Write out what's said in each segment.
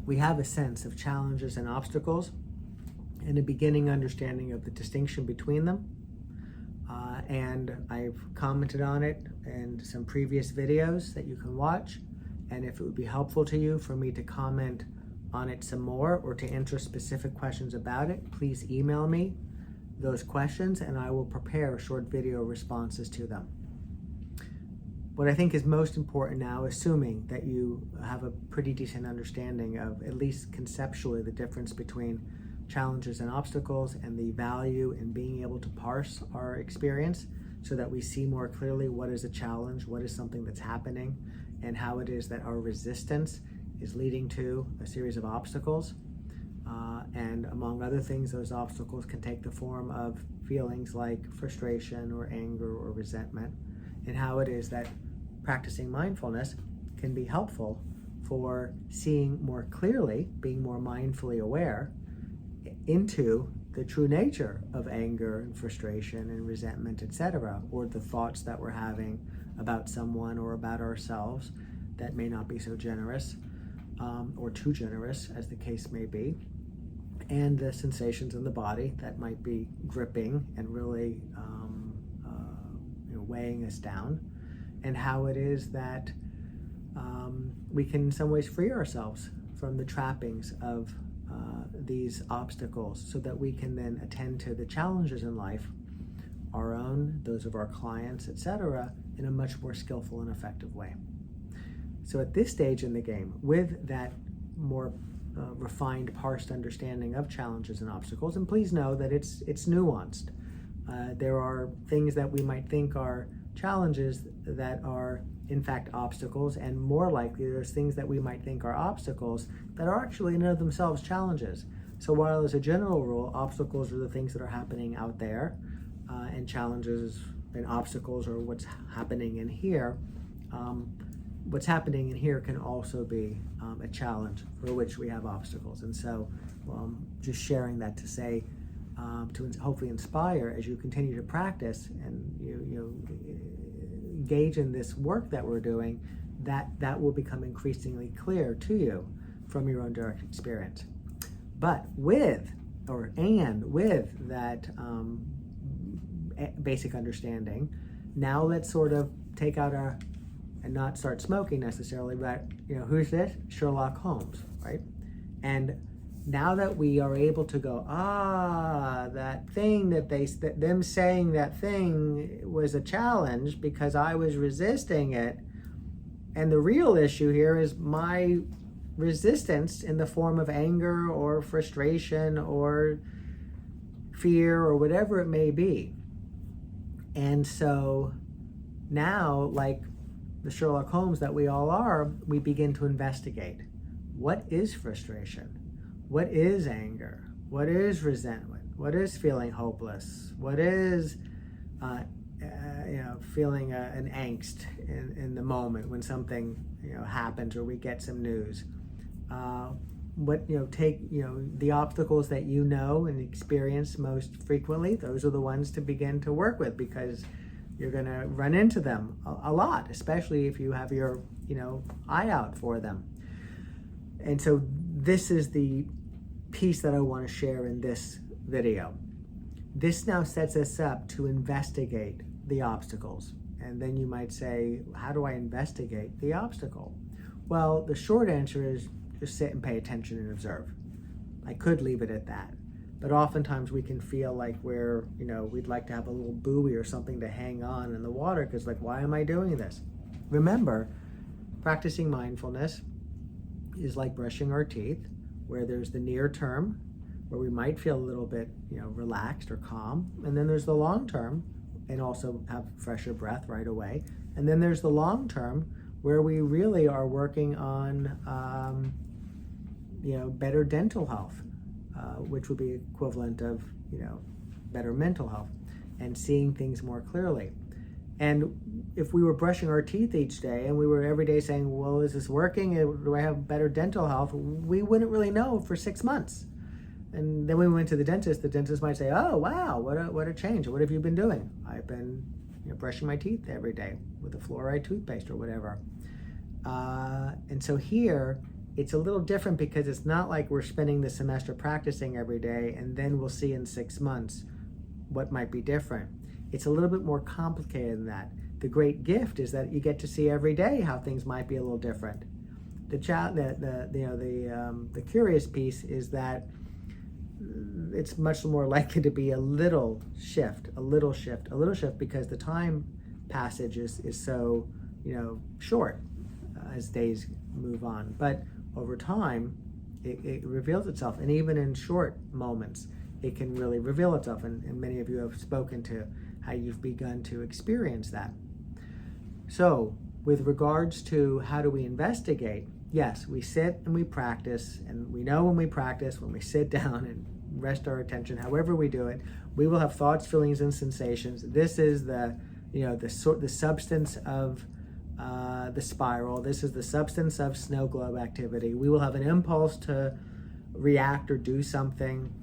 we have a sense of challenges and obstacles and a beginning understanding of the distinction between them. And I've commented on it in some previous videos that you can watch. And if it would be helpful to you for me to comment on it some more or to answer specific questions about it, please email me those questions and I will prepare short video responses to them. What I think is most important now, assuming that you have a pretty decent understanding of, at least conceptually, the difference between challenges and obstacles and the value in being able to parse our experience so that we see more clearly what is a challenge, what is something that's happening, and how it is that our resistance is leading to a series of obstacles. And among other things, those obstacles can take the form of feelings like frustration or anger or resentment, and how it is that practicing mindfulness can be helpful for seeing more clearly, being more mindfully aware into the true nature of anger and frustration and resentment, etc., or the thoughts that we're having about someone or about ourselves that may not be so generous or too generous, as the case may be, and the sensations in the body that might be gripping and really weighing us down, and how it is that we can in some ways free ourselves from the trappings of these obstacles so that we can then attend to the challenges in life, our own, those of our clients, etc., in a much more skillful and effective way. So at this stage in the game, with that more refined, parsed understanding of challenges and obstacles, and please know that it's nuanced. There are things that we might think are challenges that are in fact obstacles, and more likely there's things that we might think are obstacles that are actually in and of themselves challenges. So while as a general rule, obstacles are the things that are happening out there, and challenges and obstacles are what's happening in here, what's happening in here can also be a challenge for which we have obstacles. And so just sharing that to say, to hopefully inspire as you continue to practice and you engage in this work that we're doing, that will become increasingly clear to you from your own direct experience. But with that basic understanding, now let's sort of take out and not start smoking necessarily, but who's this? Sherlock Holmes, right? And now that we are able to go, that thing that them saying that thing was a challenge because I was resisting it, and the real issue here is my resistance in the form of anger or frustration or fear or whatever it may be. And so now, like the Sherlock Holmes that we all are, we begin to investigate. What is frustration? What is anger? What is resentment? What is feeling hopeless? What is feeling an angst in the moment when something happens or we get some news? Take the obstacles that and experience most frequently. Those are the ones to begin to work with, because you're going to run into them a lot, especially if you have your eye out for them. And so this is the piece that I want to share in this video. This now sets us up to investigate the obstacles. And then you might say, how do I investigate the obstacle? Well, the short answer is just sit and pay attention and observe. I could leave it at that. But oftentimes we can feel like we'd like to have a little buoy or something to hang on in the water, because why am I doing this? Remember, practicing mindfulness is like brushing our teeth, where there's the near term, where we might feel a little bit, relaxed or calm. And then there's the long term, and also have fresher breath right away. And then there's the long term, where we really are working on, better dental health, which would be equivalent of, better mental health and seeing things more clearly. And if we were brushing our teeth each day and we were every day saying, well, is this working? Do I have better dental health? We wouldn't really know for 6 months. And then when we went to the dentist might say, oh, wow, what a change. What have you been doing? I've been brushing my teeth every day with a fluoride toothpaste or whatever. And so here, it's a little different because it's not like we're spending the semester practicing every day and then we'll see in 6 months what might be different. It's a little bit more complicated than that. The great gift is that you get to see every day how things might be a little different. The curious piece is that it's much more likely to be a little shift because the time passage is so short as days move on. But over time, it reveals itself, and even in short moments, it can really reveal itself. And many of you have spoken to how you've begun to experience that. So, with regards to how do we investigate, yes, we sit and we practice, and we know when we practice, when we sit down and rest our attention, however we do it, we will have thoughts, feelings, and sensations. This is the substance of the spiral. This is the substance of snow globe activity. We will have an impulse to react or do something,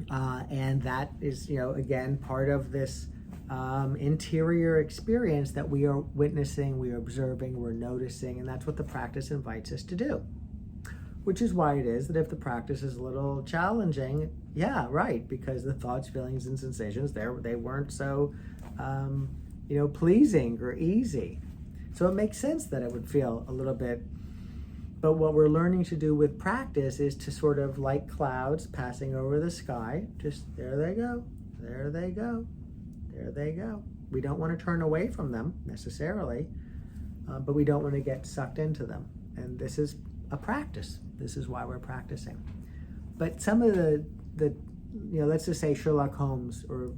and that is, again, part of this interior experience that we are witnessing, we are observing, we're noticing, and that's what the practice invites us to do. Which is why it is that if the practice is a little challenging, yeah, right, because the thoughts, feelings, and sensations they weren't so pleasing or easy. So it makes sense that it would feel a little bit. But what we're learning to do with practice is to sort of, like clouds passing over the sky, just there they go, there they go, there they go. We don't want to turn away from them necessarily, but we don't want to get sucked into them. And this is a practice. This is why we're practicing. But some of the let's just say Sherlock Holmes or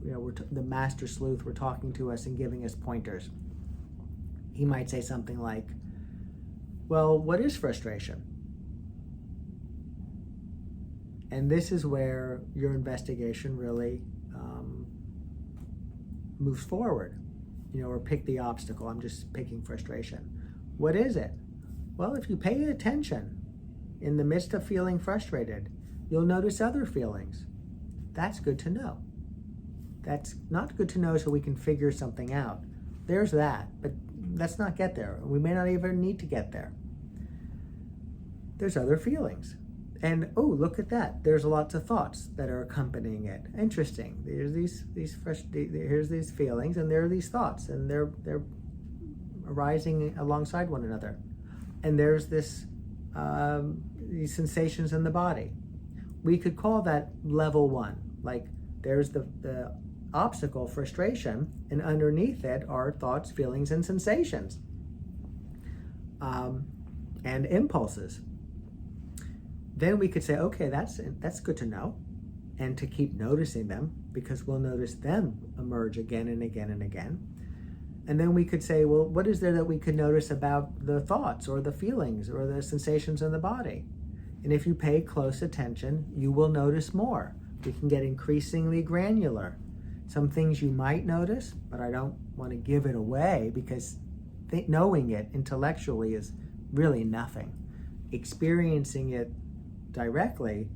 the master sleuth were talking to us and giving us pointers. He might say something like, well, what is frustration? And this is where your investigation really moves forward, or pick the obstacle. I'm just picking frustration. What is it? Well, if you pay attention in the midst of feeling frustrated, you'll notice other feelings. That's good to know. That's not good to know so we can figure something out. There's that, but let's not get there. We may not even need to get there. There's other feelings. And oh, look at that. There's lots of thoughts that are accompanying it. Interesting. There's here's these feelings, and there are these thoughts, and they're arising alongside one another. And there's these sensations in the body. We could call that level 1. Like there's the obstacle, frustration, and underneath it are thoughts, feelings, and sensations, and impulses. Then we could say, okay, that's good to know, and to keep noticing them, because we'll notice them emerge again and again and again. And then we could say, well, what is there that we could notice about the thoughts or the feelings or the sensations in the body? And if you pay close attention, you will notice more. We can get increasingly granular. Some things you might notice, but I don't want to give it away, because knowing it intellectually is really nothing. Experiencing it directly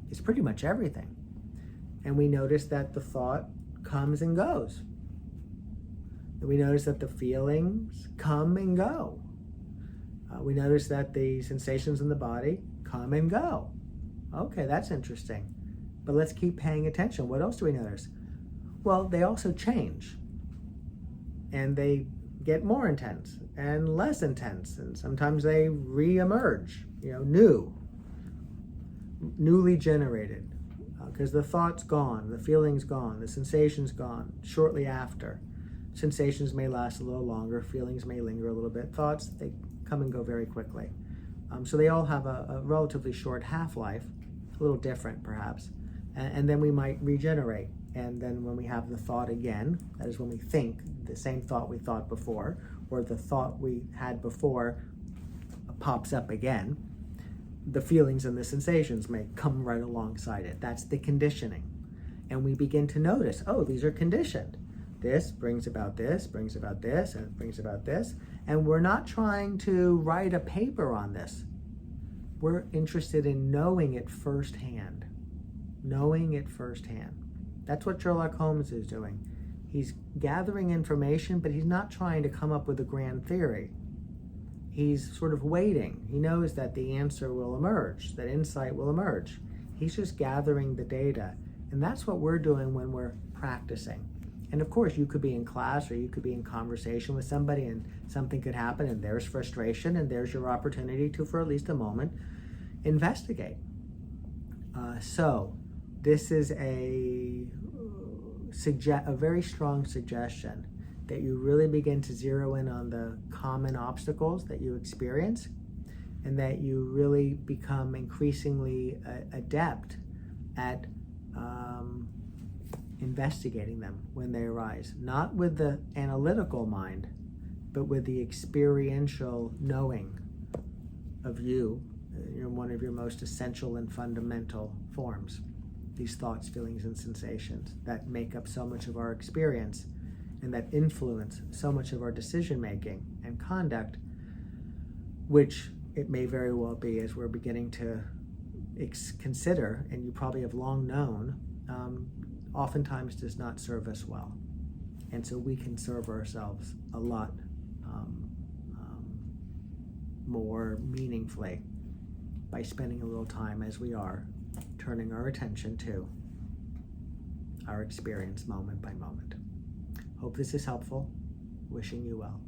is pretty much everything. And we notice that the thought comes and goes. We notice that the feelings come and go. We notice that the sensations in the body come and go. Okay, that's interesting. But let's keep paying attention. What else do we notice? Well, they also change. And they get more intense and less intense. And sometimes they re-emerge, newly generated. Because the thought's gone, the feeling's gone, the sensation's gone shortly after. Sensations may last a little longer, feelings may linger a little bit. Thoughts, they come and go very quickly. So they all have a relatively short half-life, a little different perhaps. And then we might regenerate. And then when we have the thought again, that is when we think the same thought we thought before, or the thought we had before pops up again, the feelings and the sensations may come right alongside it. That's the conditioning. And we begin to notice, oh, these are conditioned. This brings about this, brings about this, and brings about this. And we're not trying to write a paper on this. We're interested in knowing it firsthand. Knowing it firsthand. That's what Sherlock Holmes is doing. He's gathering information, but he's not trying to come up with a grand theory. He's sort of waiting. He knows that the answer will emerge, that insight will emerge. He's just gathering the data. And that's what we're doing when we're practicing. And of course, you could be in class or you could be in conversation with somebody and something could happen and there's frustration and there's your opportunity to, for at least a moment, investigate. So this is a very strong suggestion that you really begin to zero in on the common obstacles that you experience and that you really become increasingly adept at investigating them when they arise, not with the analytical mind, but with the experiential knowing of you, one of your most essential and fundamental forms, these thoughts, feelings, and sensations that make up so much of our experience and that influence so much of our decision-making and conduct, which it may very well be, as we're beginning to consider, and you probably have long known, oftentimes does not serve us well. And so we can serve ourselves a lot more meaningfully by spending a little time, as we are, turning our attention to our experience moment by moment. Hope this is helpful. Wishing you well.